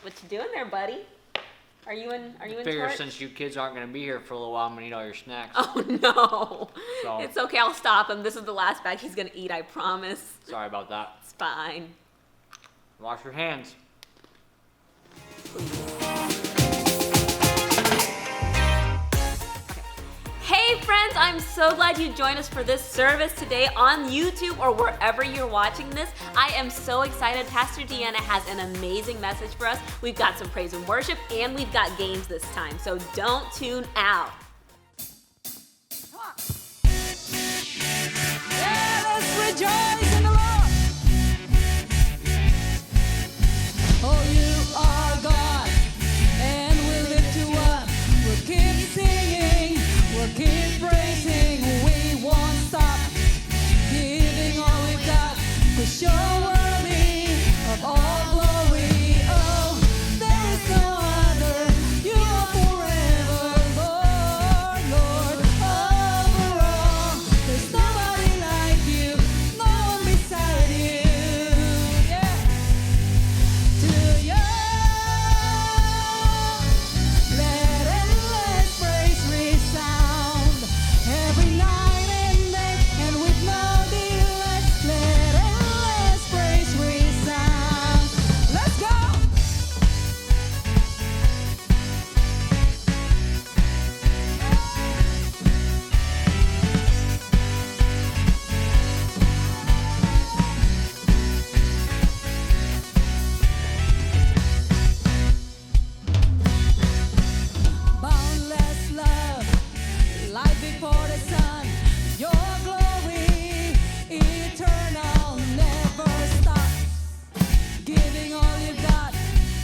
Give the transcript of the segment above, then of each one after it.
What you doing there, buddy? Are you in Figure church? since you kids aren't going to be here for a little while, I'm going to eat all your snacks. Oh no. So- It's okay, I'll stop him. This is the last bag he's gonna eat, I promise. Sorry about that. It's fine. Wash your hands. Hey friends, I'm so glad you joined us for this service today on YouTube or wherever you're watching this. I am so excited. Pastor Deanna has an amazing message for us. We've got some praise and worship and we've got games this time, so don't tune out. Yeah, let's rejoice in the Lord. Oh, you are God, and we'll lift you up. We'll keep singing, we'll keep praising. We won't stop giving all we've got, 'cause you're worthy of all glory. Oh, there is no other. You are forever, Lord, Lord, over all. There's nobody like you, no one beside you. Yeah. To you, let endless praise resound every night and day, and with no delay. Let endless praise resound. Let's go. Boundless love, life before the sun. Your glory, eternal, never stop. Giving all you got,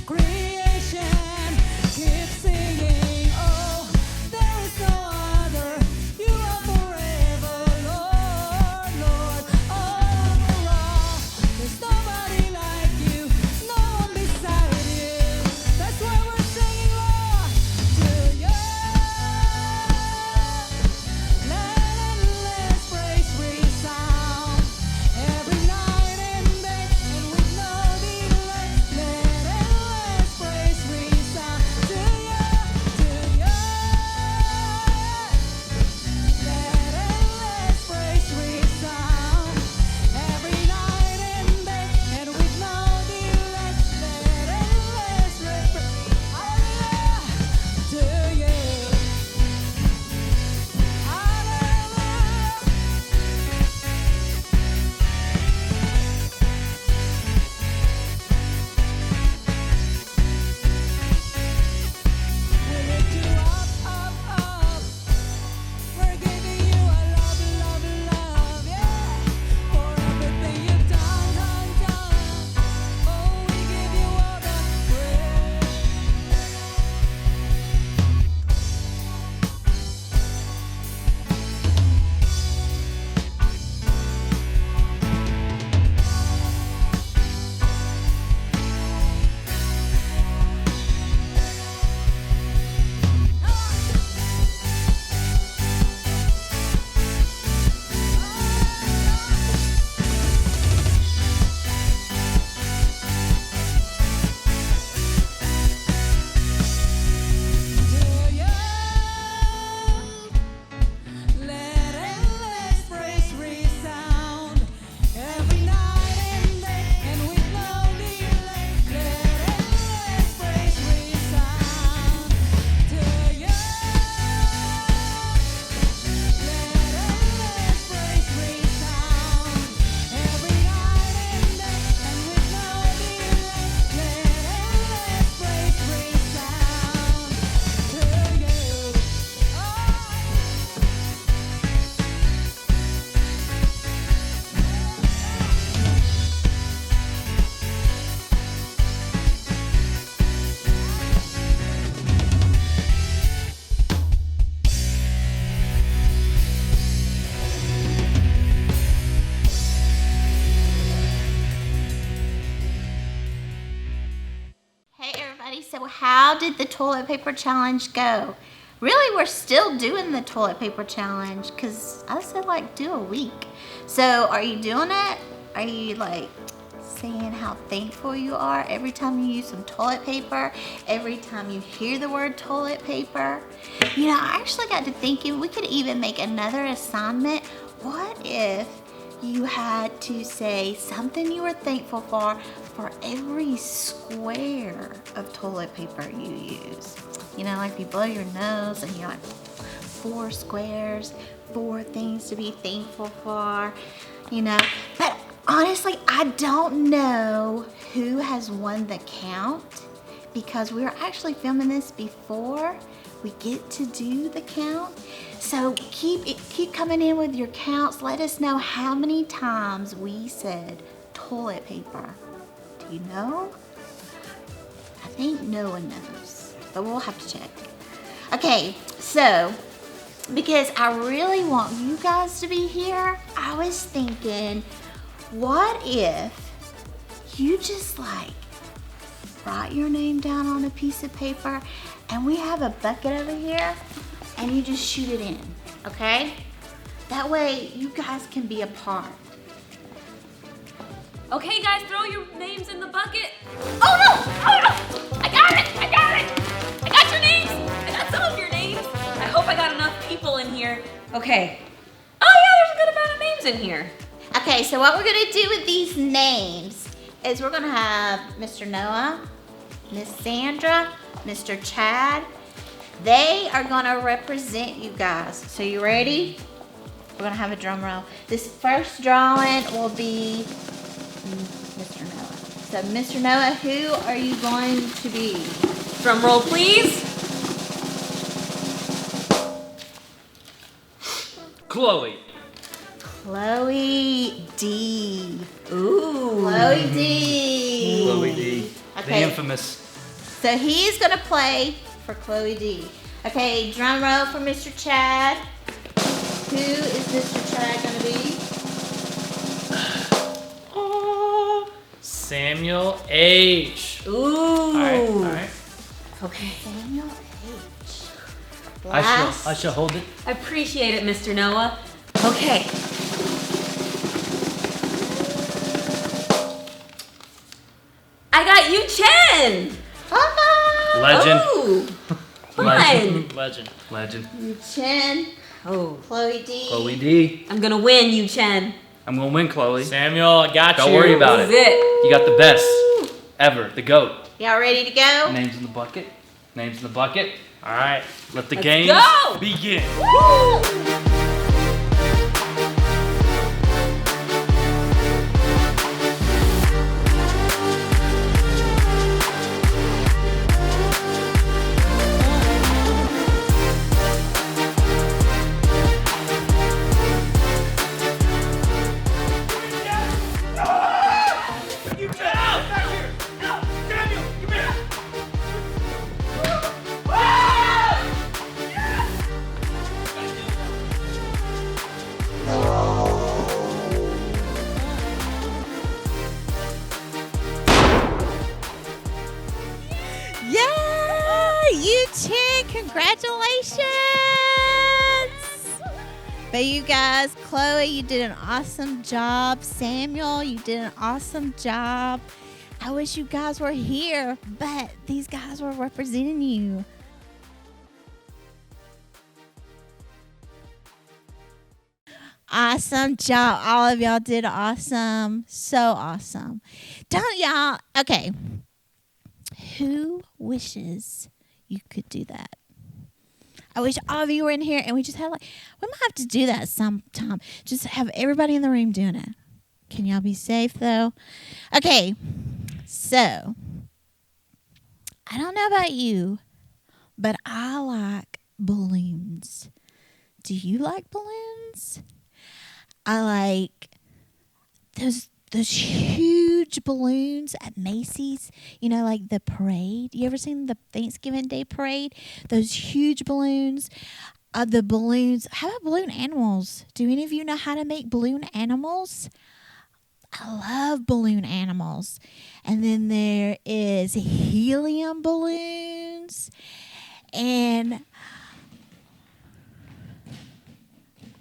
creation, keep singing. Oh, there is no other. You are forever, Lord, Lord, over all. There's nobody like you, no one beside you. That's why we're singing, Lord, to you. Let endless praise resound every night and day, and with no delay. Let endless praise resound to you, to you. Let endless praise resound every night and day, and with no delay. Let endless praise, hallelujah, to you. We lift you up, up. We're giving you a love, love, love, yeah. For everything you've done, done, done. Oh, we give you all the praise. To you, let endless praise resound every night and day, and with no delay. Let endless praise resound to you. Let endless praise resound every night and day, and with no delay. Let endless praise resound to you. Hey everybody, so how did the toilet paper challenge go? Really, we're still doing the toilet paper challenge because I said like do a week. So are you doing it? Are you like saying how thankful you are every time you use some toilet paper, every time you hear the word toilet paper. You know, I actually got to thinking we could even make another assignment. What if you had to say something you were thankful for every square of toilet paper you use? You know, like if you blow your nose and you're like, 4 squares, 4 things to be thankful for, you know. But honestly, I don't know who has won the count because we were actually filming this before we get to do the count. So keep coming in with your counts. Let us know how many times we said toilet paper. Do you know? I think no one knows, but we'll have to check. Okay, so because I really want you guys to be here, I was thinking, what if you just like write your name down on a piece of paper and we have a bucket over here and you just shoot it in, okay? That way you guys can be a part. Okay, guys, throw your names in the bucket. Oh no! Oh no! I got it! I got it! I got your names! I got some of your names. I hope I got enough people in here. Okay. Oh yeah, there's a good amount of names in here. Okay, so what we're gonna do with these names is we're gonna have Mr. Noah, Miss Sandra, Mr. Chad. They are gonna represent you guys. So you ready? We're gonna have a drum roll. This first drawing will be Mr. Noah. So Mr. Noah, who are you going to be? Drum roll, please. Chloe. Chloe D. Ooh. Chloe D. Chloe D. The Okay. infamous. So he's gonna play for Chloe D. Okay, drum roll for Mr. Chad. Who is Mr. Chad gonna be? Samuel H. Ooh. All right. Okay. Samuel H. I shall hold it. I appreciate it, Mr. Noah. Okay. I got you, Chen. Oh, Legend. Ooh. Fun. Legend. you Chen. Oh. Chloe D. Chloe D. I'm gonna win, you Chen. I'm gonna win, Chloe. Samuel, I got Don't you. worry about This it. is it. You got the best ever. The GOAT. Y'all ready to go? Names in the bucket. Names in the bucket. All right. Let the Let's games go. begin. Yeah, you Chen, congratulations! But you guys, Chloe, you did an awesome job. Samuel, you did an awesome job. I wish you guys were here, but these guys were representing you. Awesome job. All of y'all did awesome. So awesome. Don't y'all? Okay. Who wishes you could do that? I wish all of you were in here and we just had we might have to do that sometime. Just have everybody in the room doing it. Can y'all be safe though? Okay. So, I don't know about you, but I like balloons. Do you like balloons? I like those huge balloons at Macy's, you know, like the parade. You ever seen the Thanksgiving Day parade? Those huge balloons. The balloons. How about balloon animals? Do any of you know how to make balloon animals? I love balloon animals. And then there is helium balloons. And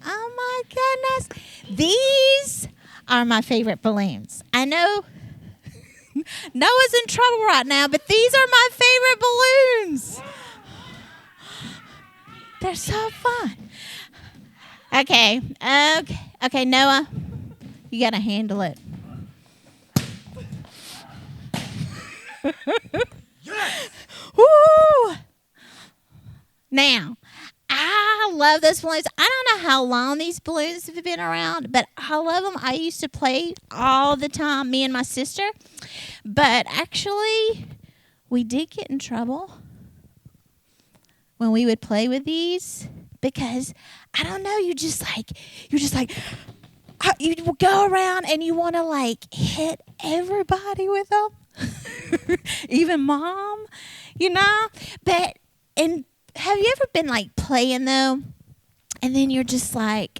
oh my goodness, these are my favorite balloons. I know Noah's in trouble right now, but these are my favorite balloons. They're so fun. Okay, Noah, you got to handle it. Woo! Now, I love those balloons. I don't know how long these balloons have been around, but I love them. I used to play all the time, me and my sister. But actually, we did get in trouble when we would play with these because, I don't know, you're just like, you go around and you want to like hit everybody with them, even mom, you know. But and have you ever been like playing though, and then you're tired?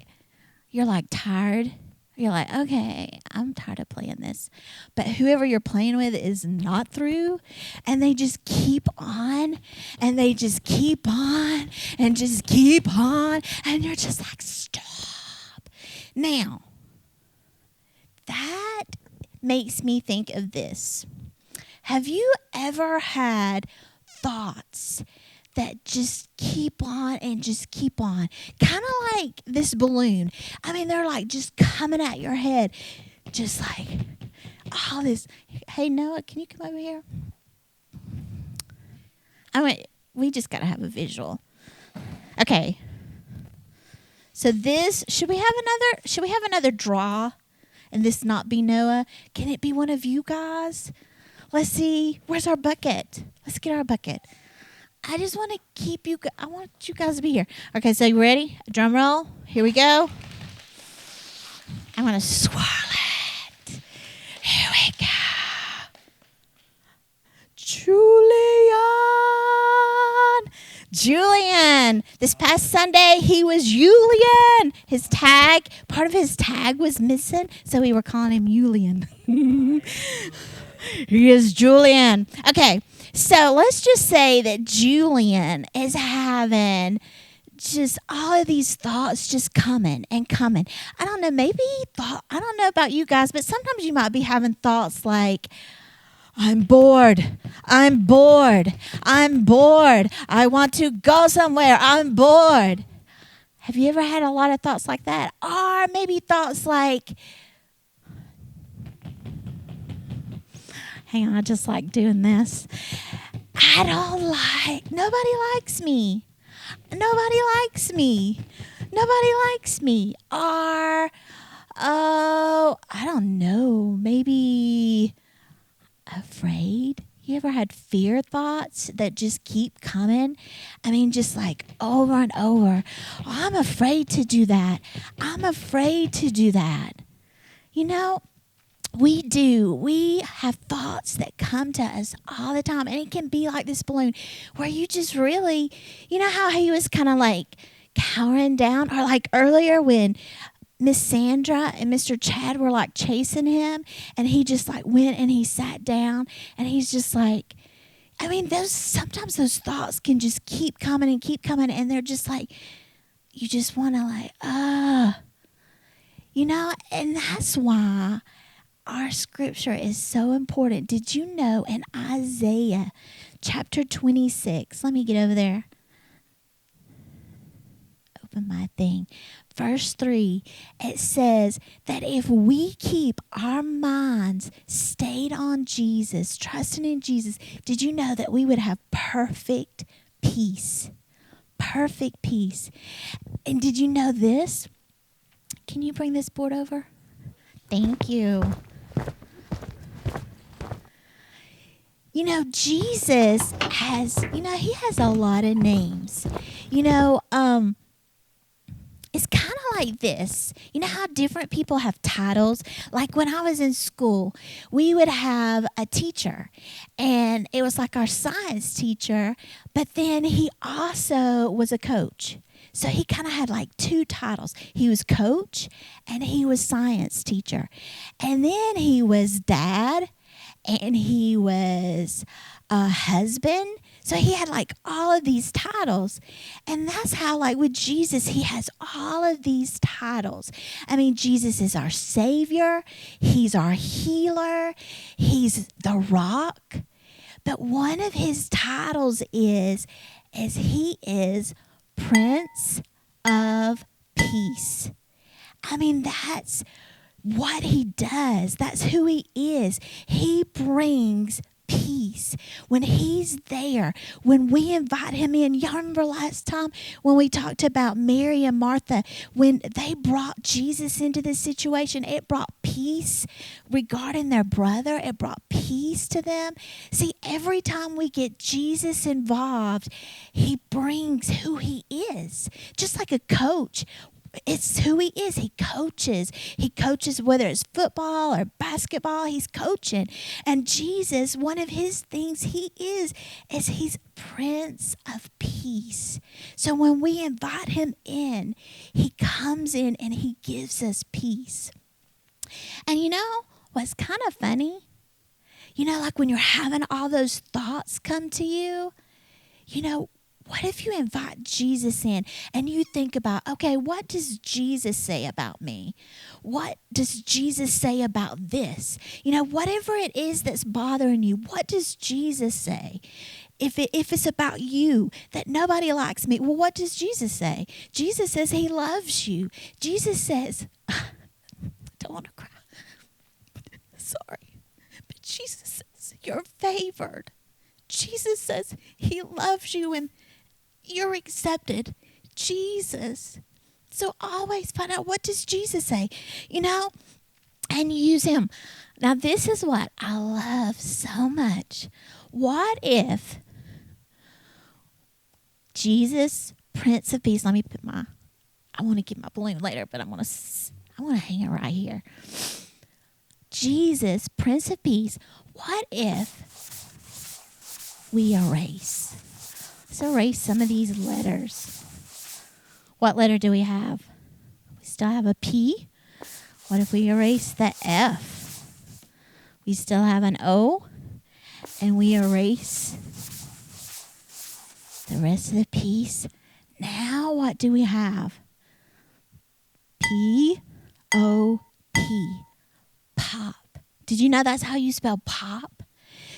You're like, okay, I'm tired of playing this. But whoever you're playing with is not through. And they just keep on. And they just keep on. And just keep on. And you're just like, stop. Now, that makes me think of this. Have you ever had thoughts that just keep on and just keep on? Kind of like this balloon. I mean, they're like just coming at your head. Just like all this. Hey, Noah, can you come over here? We just got to have a visual. Okay. So this, should we have another draw and this not be Noah? Can it be one of you guys? Let's see. Where's our bucket? Let's get our bucket. I just want to keep you. I want you guys to be here. Okay, so you ready? Drum roll. Here we go. I want to swirl it. Here we go. Julian. This past Sunday, he was Julian. Part of his tag was missing, so we were calling him Julian. He is Julian. Okay. So let's just say that Julian is having just all of these thoughts just coming and coming. I don't know, I don't know about you guys, but sometimes you might be having thoughts like, I'm bored. I want to go somewhere. I'm bored. Have you ever had a lot of thoughts like that? Or maybe thoughts like, hang on, I just like doing this. Nobody likes me. Or, I don't know, maybe afraid. You ever had fear thoughts that just keep coming? I mean, just like over and over. Oh, I'm afraid to do that. You know, we do. We have thoughts that come to us all the time. And it can be like this balloon where you just really, you know how he was kind of like cowering down? Or like earlier when Miss Sandra and Mr. Chad were like chasing him. And he just like went and he sat down. And he's just like, I mean, sometimes those thoughts can just keep coming. And they're just like, you just want to like, you know, and that's why our scripture is so important. Did you know in Isaiah chapter 26, let me get over there. Open my thing. Verse 3, it says that if we keep our minds stayed on Jesus, trusting in Jesus, did you know that we would have perfect peace? Perfect peace. And did you know this? Can you bring this board over? Thank you. You know, Jesus he has a lot of names. It's kind of like this. You know how different people have titles? Like when I was in school, we would have a teacher, and it was like our science teacher, but then he also was a coach. So he kind of had like two titles. He was coach and he was science teacher. And then he was dad and he was a husband So he had like all of these titles. And that's how, like with Jesus, he has all of these titles. I mean, Jesus is our Savior. He's our healer. He's the rock. But one of his titles is he is Prince of Peace. I mean, that's what he does. That's who he is. He brings peace. When he's there, when we invite him in, y'all remember last time when we talked about Mary and Martha, when they brought Jesus into this situation, it brought peace regarding their brother. It brought peace to them. See, every time we get Jesus involved, he brings who he is. Just like a coach. It's who he is. He coaches. He coaches whether it's football or basketball. He's coaching. And Jesus, one of his things he is he's Prince of Peace. So when we invite him in, he comes in and he gives us peace. And you know what's kind of funny? You know, like when you're having all those thoughts come to you, you know, what if you invite Jesus in and you think about, okay, what does Jesus say about me? What does Jesus say about this? You know, whatever it is that's bothering you, what does Jesus say? If it's about you, that nobody likes me, well, what does Jesus say? Jesus says he loves you. Jesus says, I don't want to cry. Sorry. But Jesus says you're favored. Jesus says he loves you and you're accepted. Jesus. So always find out, what does Jesus say? You know, and use him. Now this is what I love so much. What if Jesus, Prince of Peace, let me put I want to get my balloon later, but I want to hang it right here. Jesus, Prince of Peace, what if we erase? Let's erase some of these letters. What letter do we have? We still have a P. What if we erase the F? We still have an O. And we erase the rest of the P's. Now what do we have? P-O-P. Pop. Did you know that's how you spell pop?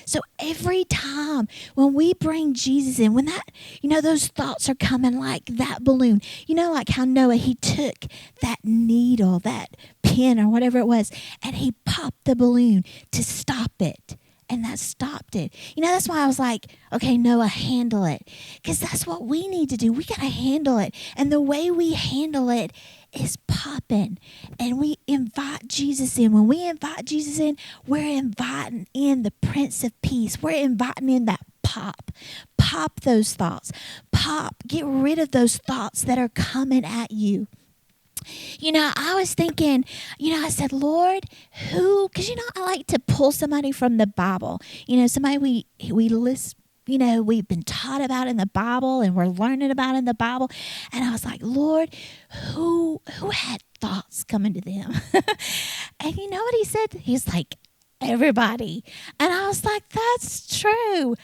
So every time when we bring Jesus in, when that, you know, those thoughts are coming like that balloon, you know, like how Noah, he took that needle, that pin or whatever it was, and he popped the balloon to stop it. And that stopped it. You know, that's why I was like, okay, Noah, handle it. Because that's what we need to do. We got to handle it. And the way we handle it is popping. And we invite Jesus in. When we invite Jesus in, we're inviting in the Prince of Peace. We're inviting in that pop. Pop those thoughts. Pop. Get rid of those thoughts that are coming at you. You know, I was thinking, you know, I said, Lord, who, because, you know, I like to pull somebody from the Bible. You know, somebody we list, you know, we've been taught about in the Bible and we're learning about in the Bible. And I was like, Lord, who had thoughts coming to them? And you know what he said? He's like, everybody. And I was like, that's true.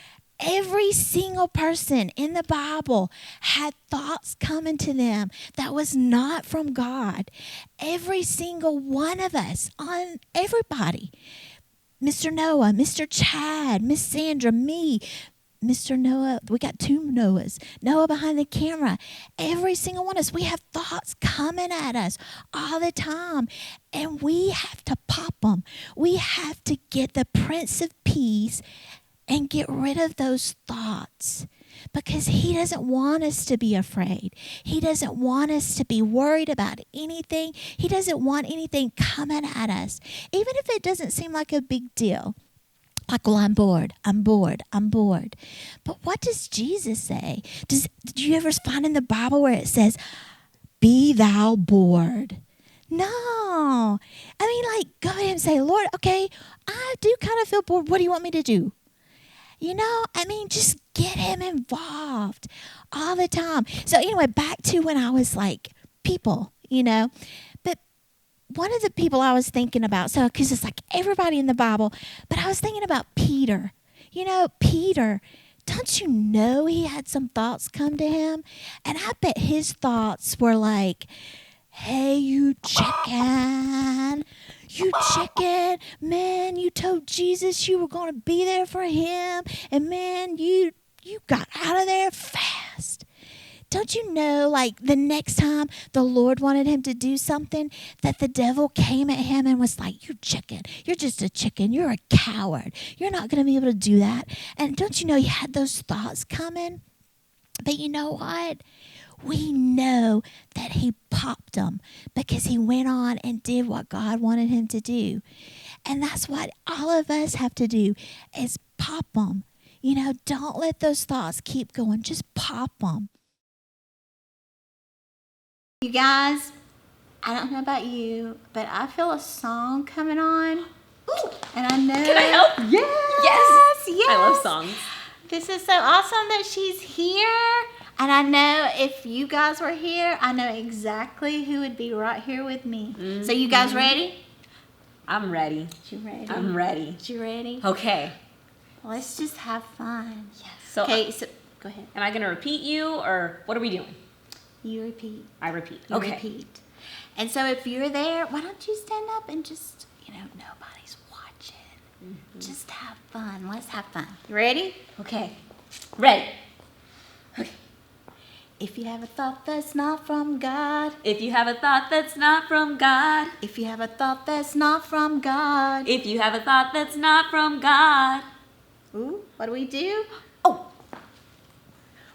Every single person in the Bible had thoughts coming to them that was not from God. Every single one of us, on everybody. Mr. Noah, Mr. Chad, Miss Sandra, me, Mr. Noah, we got two Noahs. Noah behind the camera. Every single one of us, we have thoughts coming at us all the time. And we have to pop them. We have to get the Prince of Peace and get rid of those thoughts, because he doesn't want us to be afraid. He doesn't want us to be worried about anything. He doesn't want anything coming at us, even if it doesn't seem like a big deal. Like, well, I'm bored. But what does Jesus say? Do you ever find in the Bible where it says, be thou bored? No. I mean, like, go ahead and say, Lord, okay, I do kind of feel bored. What do you want me to do? You know, I mean, just get him involved all the time. So anyway, back to when I was like, people, you know. But one of the people I was thinking about, so because it's like everybody in the Bible, but I was thinking about Peter. You know, Peter don't you know he had some thoughts come to him? And I bet his thoughts were like, hey, you chicken, man, you told Jesus you were going to be there for him, and man, you got out of there fast. Don't you know, like, the next time the Lord wanted him to do something, that the devil came at him and was like, you chicken, you're just a chicken, you're a coward, you're not going to be able to do that. And don't you know he had those thoughts coming? But you know what? We know that he popped them because he went on and did what God wanted him to do. And that's what all of us have to do, is pop them. You know, don't let those thoughts keep going. Just pop them. You guys, I don't know about you, but I feel a song coming on. Ooh, and I know. Can I help? Yes. I love songs. This is so awesome that she's here. And I know if you guys were here, I know exactly who would be right here with me. Mm-hmm. So you guys ready? I'm ready. You ready? I'm ready. You ready? Okay. Let's just have fun. Yes. So, okay, so go ahead. Am I going to repeat you, or what are we doing? You repeat. I repeat. You Okay. repeat. And so if you're there, why don't you stand up and just, nobody's watching. Mm-hmm. Just have fun. Let's have fun. You ready? Okay. Ready. Okay. If you have a thought that's not from God. If you have a thought that's not from God. If you have a thought that's not from God. If you have a thought that's not from God. Ooh, what do we do? Oh.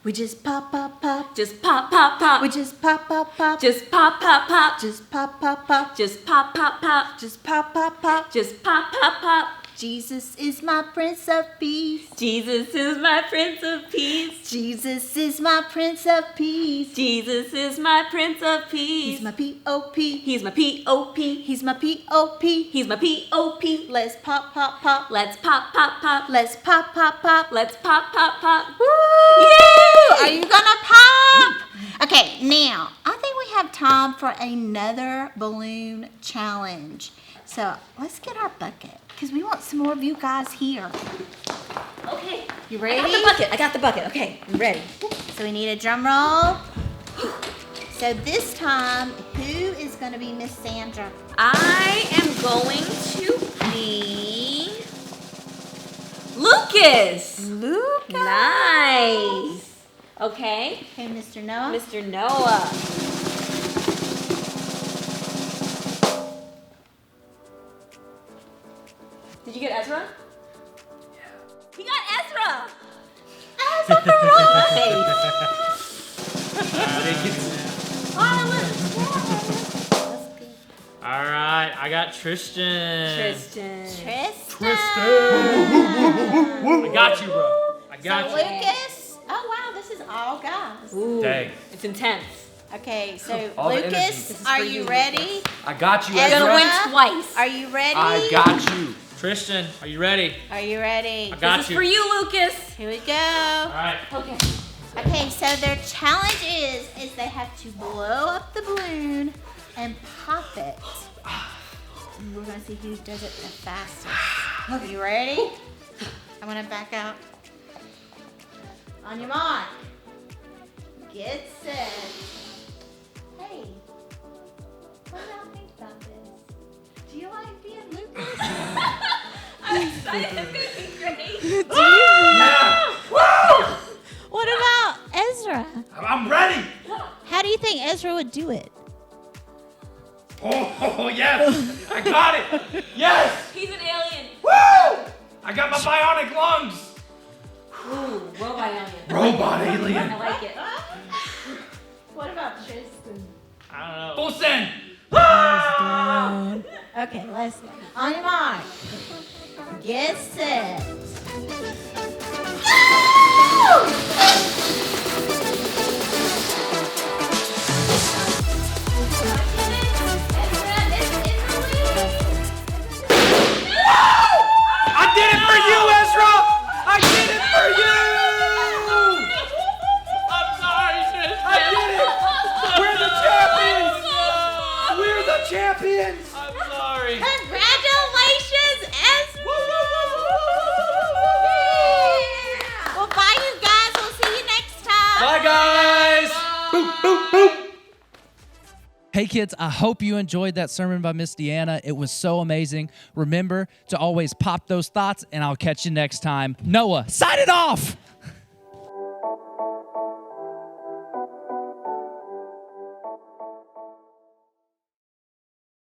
We just pop, pop, pop. Just pop, pop, pop. We just pop, pop, pop. Just pop, pop, pop. Just pop, pop, pop. Just pop, pop, pop. Just pop, pop, pop. Just pop, pop, pop. Jesus is my Prince of Peace. Jesus is my Prince of Peace. Jesus is my Prince of Peace. Jesus is my Prince of Peace. He's my P.O.P. He's my P.O.P. He's my P.O.P. He's my P.O.P. Let's pop, pop, pop. Let's pop, pop, pop. Let's pop, pop, pop. Let's pop, pop, pop. Woo! Yay! Are you gonna pop? Okay, now, I think we have time for another balloon challenge. So, let's get our bucket, because we want some more of you guys here. Okay. You ready? I got the bucket. Okay, I'm ready. So we need a drum roll. So this time, who is going to be Miss Sandra? I am going to be Lucas. Lucas. Nice. Okay. Okay, Mr. Noah. Mr. Noah. Did you get Ezra? Yeah. He got Ezra. All right, I got Tristan. Tristan. I got you, bro. I got So you. Lucas. Oh wow, this is all guys. Ooh, Dang. it's intense. Okay, so All the energy. Lucas, This is are for you you, ready? I got you, You're Ezra? gonna Ezra. win twice. Are you ready? I got you. Tristan, are you ready? Are you ready? I got This is you. for you, Lucas. Here we go. All right. Okay. Okay, so their challenge is they have to blow up the balloon and pop it. And we're gonna see who does it the fastest. Are you ready? I'm gonna back out. On your mark. Get set. Hey, what do y'all think about this? Do you like being Lucas? I'm excited. It's gonna be great. Yeah. Woo! What about Ezra? I'm ready. How do you think Ezra would do it? Oh, yes. I got it. Yes. He's an alien. Woo! I got my bionic lungs. Ooh, robot alien. Robot alien. I like it. What about Tristan? I don't know. Full send. Okay, let's go. On your mark. Get set. I did it for you, Ezra. I did it for you. I'm sorry, Tristan. I did it. We're the champions. We're the champions. I'm sorry. Congratulations, Ezra! guys. Boop, boop, boop. Hey kids, I hope you enjoyed that sermon by Miss Deanna. It was so amazing. Remember to always pop those thoughts, and I'll catch you next time. Noah, sign it off!